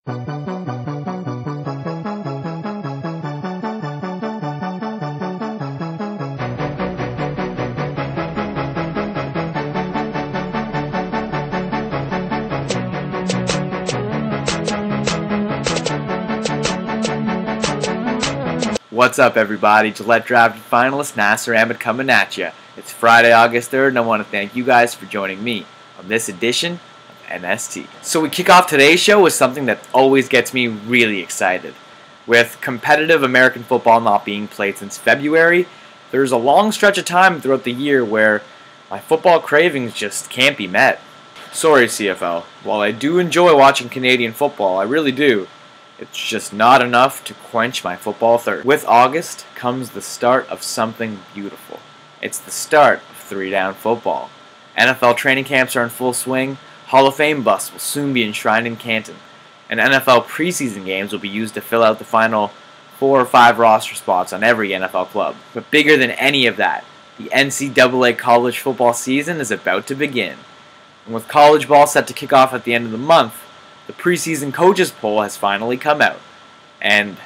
What's up, everybody? Gillette drafted finalist Nasr Ahmed coming at you. It's Friday, August 3rd, and I want to thank you guys for joining me on this edition of NST. So we kick off today's show with something that always gets me really excited. With competitive American football not being played since February, there's a long stretch of time throughout the year where my football cravings just can't be met. Sorry, CFL. While I do enjoy watching Canadian football, I really do, it's just not enough to quench my football thirst. With August comes the start of something beautiful. It's the start of 3-down football. NFL training camps are in full swing, Hall of Fame busts will soon be enshrined in Canton, and NFL preseason games will be used to fill out the final 4 or 5 roster spots on every NFL club. But bigger than any of that, the NCAA college football season is about to begin. And with college ball set to kick off at the end of the month, the preseason coaches poll has finally come out, and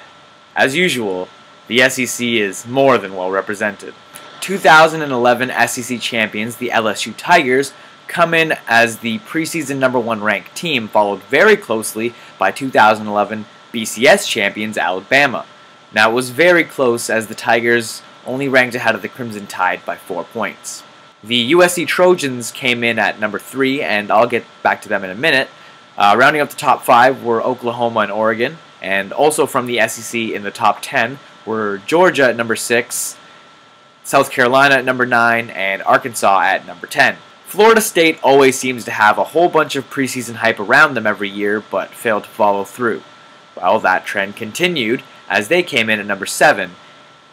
as usual, the SEC is more than well represented. 2011 SEC champions, the LSU Tigers, come in as the preseason #1 ranked team, followed very closely by 2011 BCS champions Alabama. Now it was very close as the Tigers only ranked ahead of the Crimson Tide by 4 points. The USC Trojans came in at #3, and I'll get back to them in a minute. Rounding up the top 5 were Oklahoma and Oregon, and also from the SEC in the top 10 were Georgia at #6, South Carolina at #9, and Arkansas at #10. Florida State always seems to have a whole bunch of preseason hype around them every year, but failed to follow through. Well, that trend continued as they came in at #7,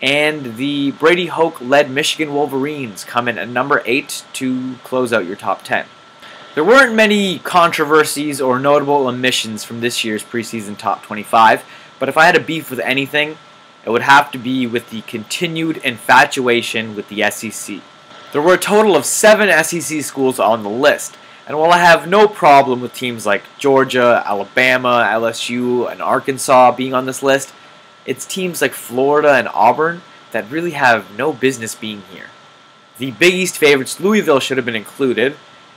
and the Brady Hoke-led Michigan Wolverines come in at #8 to close out your top 10. There weren't many controversies or notable omissions from this year's preseason top 25, but if I had a beef with anything, it would have to be with the continued infatuation with the SEC. There were a total of 7 SEC schools on the list, and while I have no problem with teams like Georgia, Alabama, LSU, and Arkansas being on this list, it's teams like Florida and Auburn that really have no business being here. The Big East favorites Louisville should have been included,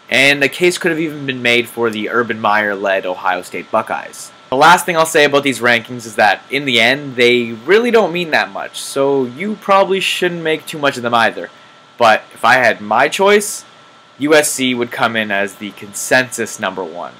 and a case could have even been made for the Urban Meyer-led Ohio State Buckeyes. The last thing I'll say about these rankings is that, in the end, they really don't mean that much, so you probably shouldn't make too much of them either. But if I had my choice, USC would come in as the consensus #1.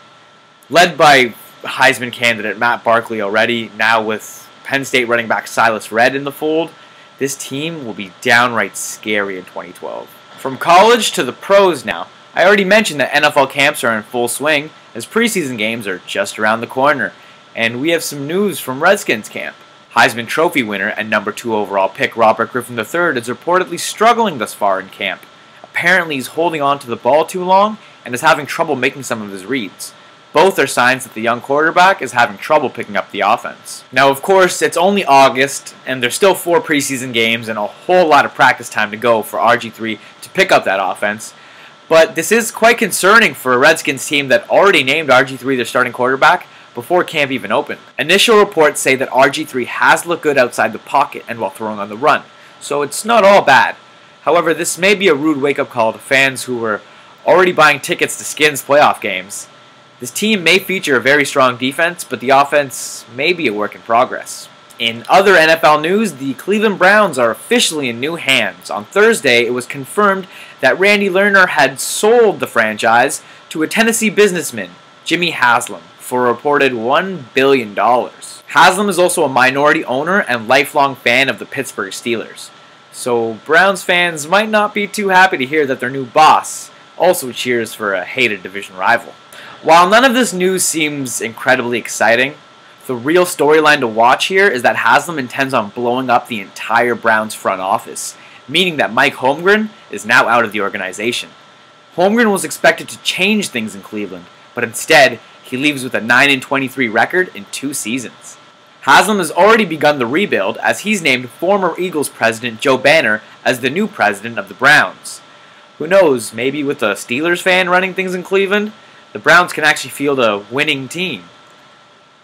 Led by Heisman candidate Matt Barkley already, now with Penn State running back Silas Redd in the fold, this team will be downright scary in 2012. From college to the pros now, I already mentioned that NFL camps are in full swing as preseason games are just around the corner, and we have some news from Redskins camp. Heisman Trophy winner and #2 overall pick Robert Griffin III is reportedly struggling thus far in camp. Apparently he's holding on to the ball too long and is having trouble making some of his reads. Both are signs that the young quarterback is having trouble picking up the offense. Now, of course, it's only August, and there's still 4 preseason games and a whole lot of practice time to go for RG3 to pick up that offense. But this is quite concerning for a Redskins team that already named RG3 their starting quarterback before camp even opened. Initial reports say that RG3 has looked good outside the pocket and while throwing on the run, so it's not all bad. However, this may be a rude wake-up call to fans who were already buying tickets to Skins playoff games. This team may feature a very strong defense, but the offense may be a work in progress. In other NFL news, the Cleveland Browns are officially in new hands. On Thursday, it was confirmed that Randy Lerner had sold the franchise to a Tennessee businessman, Jimmy Haslam, for a reported $1 billion. Haslam is also a minority owner and lifelong fan of the Pittsburgh Steelers. So Browns fans might not be too happy to hear that their new boss also cheers for a hated division rival. While none of this news seems incredibly exciting, the real storyline to watch here is that Haslam intends on blowing up the entire Browns front office, meaning that Mike Holmgren is now out of the organization. Holmgren was expected to change things in Cleveland, but instead, he leaves with a 9-23 record in 2 seasons. Haslam has already begun the rebuild as he's named former Eagles president Joe Banner as the new president of the Browns. Who knows, maybe with a Steelers fan running things in Cleveland, the Browns can actually field a winning team.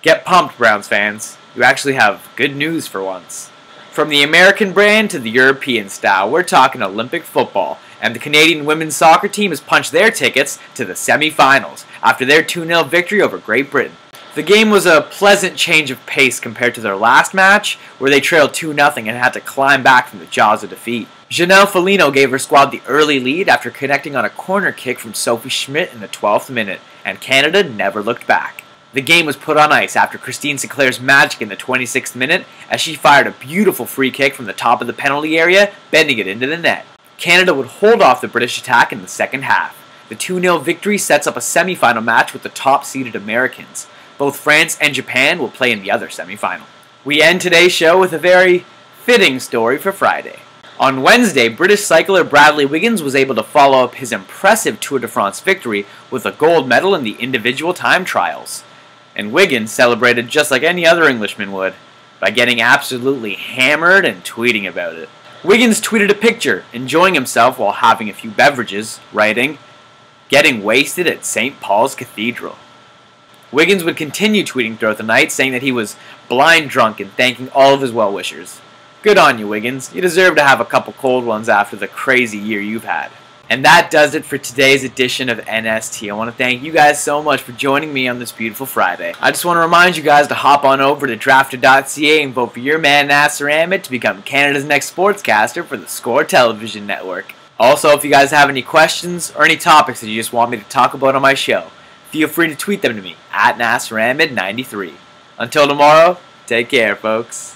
Get pumped, Browns fans. You actually have good news for once. From the American brand to the European style, we're talking Olympic football, and the Canadian women's soccer team has punched their tickets to the semi-finals after their 2-0 victory over Great Britain. The game was a pleasant change of pace compared to their last match, where they trailed 2-0 and had to climb back from the jaws of defeat. Janelle Felino gave her squad the early lead after connecting on a corner kick from Sophie Schmidt in the 12th minute, and Canada never looked back. The game was put on ice after Christine Sinclair's magic in the 26th minute as she fired a beautiful free kick from the top of the penalty area, bending it into the net. Canada would hold off the British attack in the second half. The 2-0 victory sets up a semi-final match with the top-seeded Americans. Both France and Japan will play in the other semi-final. We end today's show with a very fitting story for Friday. On Wednesday, British cycler Bradley Wiggins was able to follow up his impressive Tour de France victory with a gold medal in the individual time trials. And Wiggins celebrated just like any other Englishman would, by getting absolutely hammered and tweeting about it. Wiggins tweeted a picture, enjoying himself while having a few beverages, writing, "Getting wasted at St. Paul's Cathedral." Wiggins would continue tweeting throughout the night, saying that he was blind drunk and thanking all of his well-wishers. Good on you, Wiggins. You deserve to have a couple cold ones after the crazy year you've had. And that does it for today's edition of NST. I want to thank you guys so much for joining me on this beautiful Friday. I just want to remind you guys to hop on over to drafted.ca and vote for your man Nasr Ahmed to become Canada's next sportscaster for the Score television network. Also, if you guys have any questions or any topics that you just want me to talk about on my show, feel free to tweet them to me at Nasr Ahmed 93. Until tomorrow, take care, folks.